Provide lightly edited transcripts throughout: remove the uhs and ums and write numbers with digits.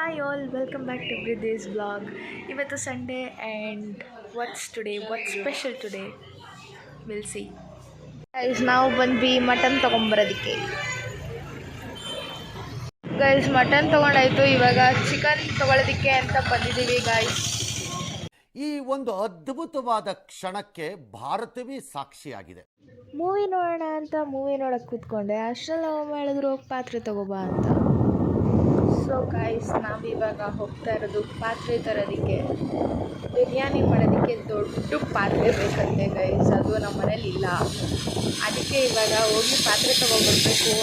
Hi all, welcome back to Briday's vlog. ಇವತ್ತು Sunday and what's special today will see. Guys ನಾವು ಬಂದ್ವಿ mutton ತೊಗೊಂಬರೋದಕ್ಕೆ. Guys mutton ತೊಗೊಂಡಾಯ್ತು, ಇವಾಗ chicken ತೊಗೊಳೋದಕ್ಕೆ ಅಂತ ಬಂದಿದ್ದೀವಿ guys. ಈ ಒಂದು ಅದ್ಭುತವಾದ ಕ್ಷಣಕ್ಕೆ ಭಾರತವೇ ಸಾಕ್ಷಿಯಾಗಿದೆ. ಮೂವಿ ನೋಡೋಣ ಅಂತ ಮೂವಿ ನೋಡೋಕೆ ಕೂತ್ಕೊಂಡೆ, ಅಷ್ಟರಲ್ಲಿ ಅಮ್ಮ ಹೇಳಿದ್ರು ಹೋಗಿ ಪಾತ್ರೆ ತೊಗೋಬಾ ಅಂತ. ಸೊ ಗೈಸ್ ನಾವಿವಾಗ ಹೋಗ್ತಾ ಇರೋದು ಪಾತ್ರೆ ತರೋದಕ್ಕೆ. ಬಿರಿಯಾನಿ ಮಾಡೋದಕ್ಕೆ ದೊಡ್ಡ ಪಾತ್ರೆ ಬೇಕಂತೆ ಗೈಸ್, ಅದು ನಮ್ಮ ಮನೇಲಿ ಇಲ್ಲ. ಅದಕ್ಕೆ ಇವಾಗ ಹೋಗಿ ಪಾತ್ರೆ ತೊಗೊಬರ್ಬೇಕು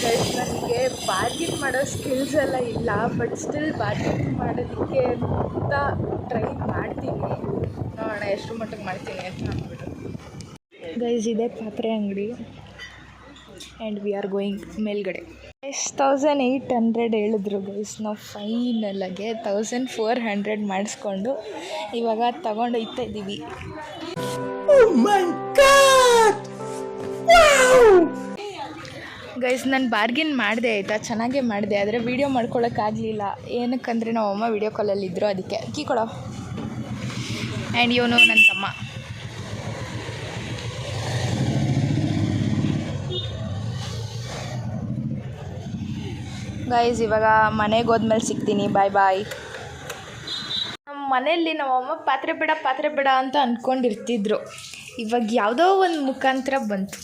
ಗೈಸ್. ನನಗೆ ಬಾರ್ಗಿನ್ ಮಾಡೋ ಸ್ಕಿಲ್ಸ್ ಎಲ್ಲ ಇಲ್ಲ, ಬಟ್ ಸ್ಟಿಲ್ ಬಾರ್ಗಿನ್ ಮಾಡೋದಕ್ಕೆ ಅಂತ ಟ್ರೈ ಮಾಡ್ತೀನಿ. ನೋಡೋಣ ಎಷ್ಟು ಮಟ್ಟಿಗೆ ಮಾಡ್ತೀನಿ ಅಂತ ಅಂದ್ಬಿಟ್ಟು. ಗೈಸ್ ಇದೆ ಪಾತ್ರೆ ಅಂಗಡಿ ಆ್ಯಂಡ್ ವಿ ಆರ್ ಗೋಯಿಂಗ್ ಮೇಲ್ಗಡೆ. 1800 ಹೇಳಿದ್ರು ಗೈಸ್. ನಾವು ಫೈನಲಾಗೆ 1400 ಮಾಡಿಸ್ಕೊಂಡು ಇವಾಗ ತಗೊಂಡು ಹೋಗ್ತಾ ಇದ್ದೀವಿ. ಗೈಸ್ ನಾನು ಬಾರ್ಗಿನ್ ಮಾಡಿದೆ ಆಯಿತಾ, ಚೆನ್ನಾಗೇ ಮಾಡಿದೆ, ಆದರೆ ವೀಡಿಯೋ ಮಾಡ್ಕೊಳಕ್ಕಾಗಲಿಲ್ಲ. ಏನಕ್ಕಂದರೆ ನಾವು ಅಮ್ಮ ವೀಡಿಯೋ ಕಾಲಲ್ಲಿದ್ದರು, ಅದಕ್ಕೆ ಕೀ ಕೊಡೋ. ಆ್ಯಂಡ್ ಇವನು ನನ್ನ ತಮ್ಮ. ಗೈಸ್ ಇವಾಗ ಮನೆಗೆ ಹೋದ್ಮೇಲೆ ಸಿಗ್ತೀನಿ, ಬಾಯ್ ಬಾಯ್. ನಮ್ಮ ಮನೆಯಲ್ಲಿ ನಮ್ಮಮ್ಮ ಪಾತ್ರೆ ಬೇಡ ಅಂತ ಅಂದ್ಕೊಂಡಿರ್ತಿದ್ರು. ಇವಾಗ ಯಾವುದೋ ಒಂದು ಮುಖಾಂತರ ಬಂತು.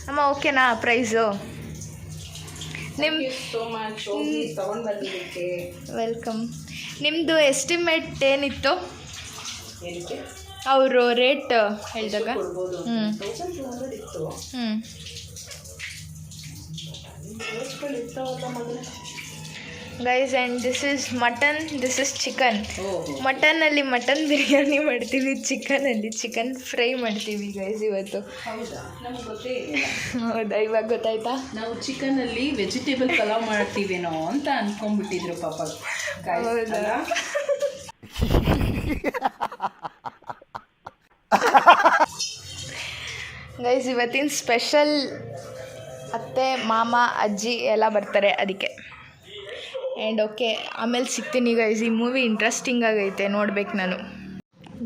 ಅಮ್ಮ ಓಕೆನಾ ಪ್ರೈಸು? ವೆಲ್ಕಮ್. ನಿಮ್ಮದು ಎಸ್ಟಿಮೇಟ್ ಏನಿತ್ತು ಅವರು ರೇಟ್ ಹೇಳಿದಾಗ? Guys and this is mutton, this is chicken. ಮಟನಲ್ಲಿ ಮಟನ್ ಬಿರಿಯಾನಿ ಮಾಡ್ತೀವಿ, ಚಿಕನಲ್ಲಿ ಚಿಕನ್ ಫ್ರೈ ಮಾಡ್ತೀವಿ ಗೈಸ್ ಇವತ್ತು. ಹೌದಾ, ಇವಾಗ ಗೊತ್ತಾಯ್ತಾ? ನಾವು ಚಿಕನಲ್ಲಿ ವೆಜಿಟೇಬಲ್ ಪಲಾವ್ ಮಾಡ್ತೀವೇನೋ ಅಂತ ಅನ್ಕೊಂಡ್ಬಿಟ್ಟಿದ್ರು ಪಾಪ. ಹೌದಾ? ಗೈಸ್ ಇವತ್ತಿನ ಸ್ಪೆಷಲ್ ಅತ್ತೆ ಮಾಮ ಅಜ್ಜಿ ಎಲ್ಲ ಬರ್ತಾರೆ ಅದಕ್ಕೆ. ಆ್ಯಂಡ್ ಓಕೆ, ಆಮೇಲೆ ಸಿಗ್ತೀನಿ ಗೈಸ್. ಈ ಮೂವಿ ಇಂಟ್ರೆಸ್ಟಿಂಗ್ ಆಗೈತೆ, ನೋಡ್ಬೇಕು ನಾನು.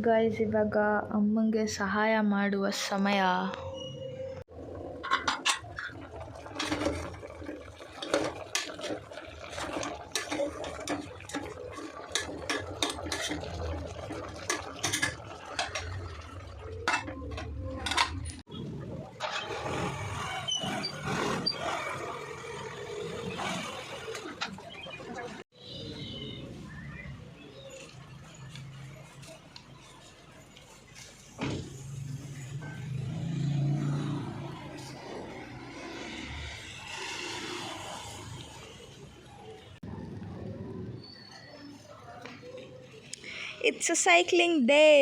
ಗೈಸ್ ಇವಾಗ ಅಮ್ಮಂಗೆ ಸಹಾಯ ಮಾಡುವ ಸಮಯ. It's a cycling day.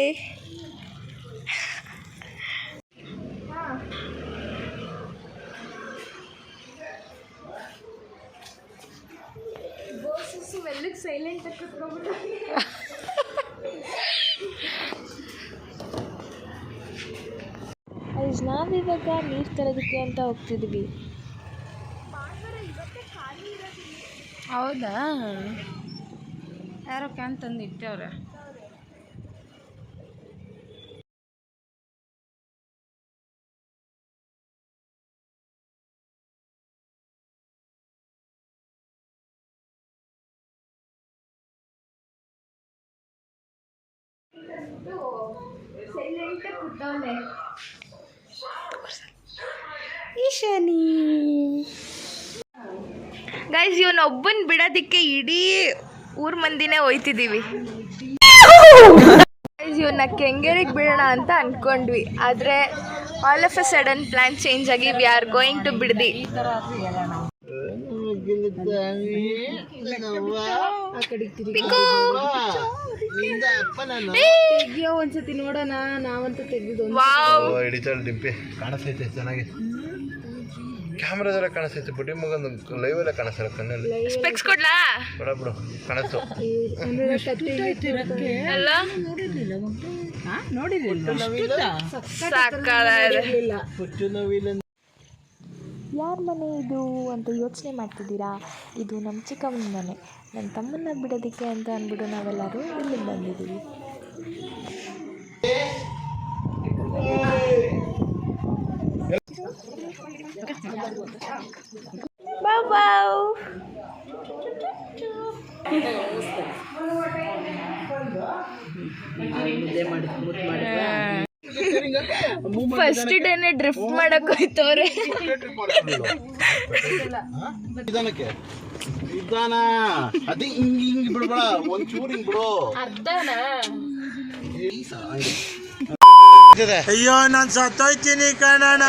Silent ನಾವಿವಾಗ ನೀರು ತರೋದಕ್ಕೆ ಅಂತ ಹೋಗ್ತಿದ್ವಿ. ಹೌದಾ? ಯಾರೋ ಕ್ಯಾನ್ ತಂದು ಇಟ್ಟವ್ರೆ. ಈಶಾನಿ ಗೈಸ್, ಇವನೊಬ್ಬನ್ ಬಿಡೋದಕ್ಕೆ ಇಡೀ ಊರ್ ಮಂದಿನೇ ಹೋಯ್ತಿದ್ದೀವಿ. ಗೈಸ್ ಇವನ್ನ ಕೆಂಗೇರಿಗೆ ಬಿಡೋಣ ಅಂತ ಅಂದ್ಕೊಂಡ್ವಿ, ಆದರೆ all of a sudden plan change ಆಗಿ we are going to Bidadi. ಒಂದ್ಸತಿ ನೋಡೋಣ, ನಾವಂತೂ ತೆಗೆದು ಕಾಣಿಸ್ತೈತೆ ಚೆನ್ನಾಗಿ. ಕ್ಯಾಮ್ರಾದಲ್ಲ ಕಾಣಿಸ್ತೈತೆ, ಬುಡಿ ಮಗನ ಲೈವಲ್ಲ ಕಾಣಿಸ್ತಲ್ಲ ಕಣ್ಣಲ್ಲಿ. ಸ್ಪೆಕ್ಸ್ ಕೊಡ್ಲಾ? ಬಿಡು ಕಾಣಿಸ್ತು. ಯಾರ ಮನೆ ಇದು ಅಂತ ಯೋಚನೆ ಮಾಡ್ತಿದ್ದೀರಾ? ಇದು ನಮ್ಮ ಚಿಕ್ಕಮ್ಮನ ಮನೆ. ನನ್ನ ತಮ್ಮನ್ನ ಬಿಡೋದಕ್ಕೆ ಅಂತ ಅಂದ್ಬಿಟ್ಟು ನಾವೆಲ್ಲರೂ ಇಲ್ಲಿಗೆ ಬಂದಿದ್ದೀವಿ. ಬಾವ್ ಫಸ್ಟ್ ಡೇನೆ ಡ್ರಿಫ್ಟ್ ಮಾಡಕ್ ಹೋಯ್ತವ್ರೆ. ನಿಧಾನಕ್ಕೆ ನಿಧಾನ ಅದೇ ಹಿಂಗ್ ಬಿಡ್ಬೇಡ, ಒಂಚೂರು ಹಿಂಗ್ ಬಿಡು. ಅಯ್ಯೋ ನಾನ್ ಸತ್ತೋಯ್ತೀನಿ ಕಣಣ್ಣ,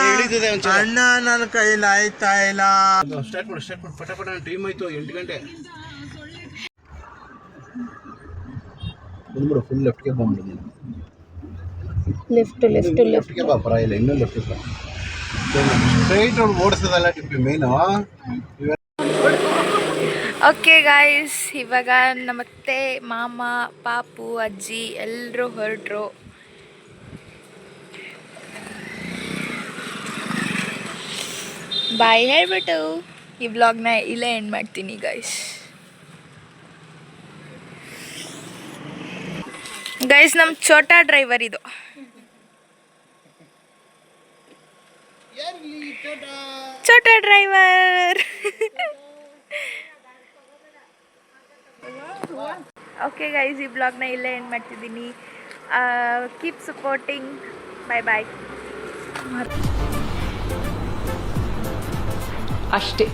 ಅಣ್ಣ ನನ್ನ ಕೈಲಿ ಆಯ್ತಾ ಇಲ್ಲ. ಸ್ಟಾರ್ಟ್ ಮಾಡು ಪಟ ಟೈಮ್ ಆಯ್ತು 8 ಗಂಟೆ. ಬಂದ್ಬಿಡು, ಫುಲ್ ಲೆಫ್ಟ್ಗೆ ಬಂದ್ಬಿಡು. ಲೆಫ್ಟ್ಗೆ ಬಾ, ಪರವಾಗಿಲ್ಲ, ಇನ್ನೂ ಲೆಫ್ಟ್ ಬಾ. ಸ್ಟ್ರೈಟ್ ರೋಡ್ ಓಡಿಸೋದಲ್ಲ ಟಿಪ್ಪಿ ಮೇನು. ಓಕೆ ಗಾಯ್ಸ್, ಇವಾಗ ನಮ್ಮತ್ತೆ, ಮಾಮ, ಪಾಪು, ಅಜ್ಜಿ ಎಲ್ಲರೂ ಹೊರಟ್ರು. ಬಾಯ್ ಹೇಳ್ಬಿಟ್ಟು ಈ ವ್ಲಾಗ್ನ ಇಲ್ಲೇ ಎಂಡ್ ಮಾಡ್ತೀನಿ ಗೈಸ್. ನಮ್ಮ ಛೋಟಾ ಡ್ರೈವರ್ ಇದು. ಛೋಟಾ ಡ್ರೈವರ್. ಓಕೆ ಗೈಸ್, ಈ ಬ್ಲಾಗ್ನ ಇಲ್ಲೇ ಎಂಡ್ ಮಾಡ್ತಿದ್ದೀನಿ. Keep supporting. ಬಾಯ್. ಅಷ್ಟೇ.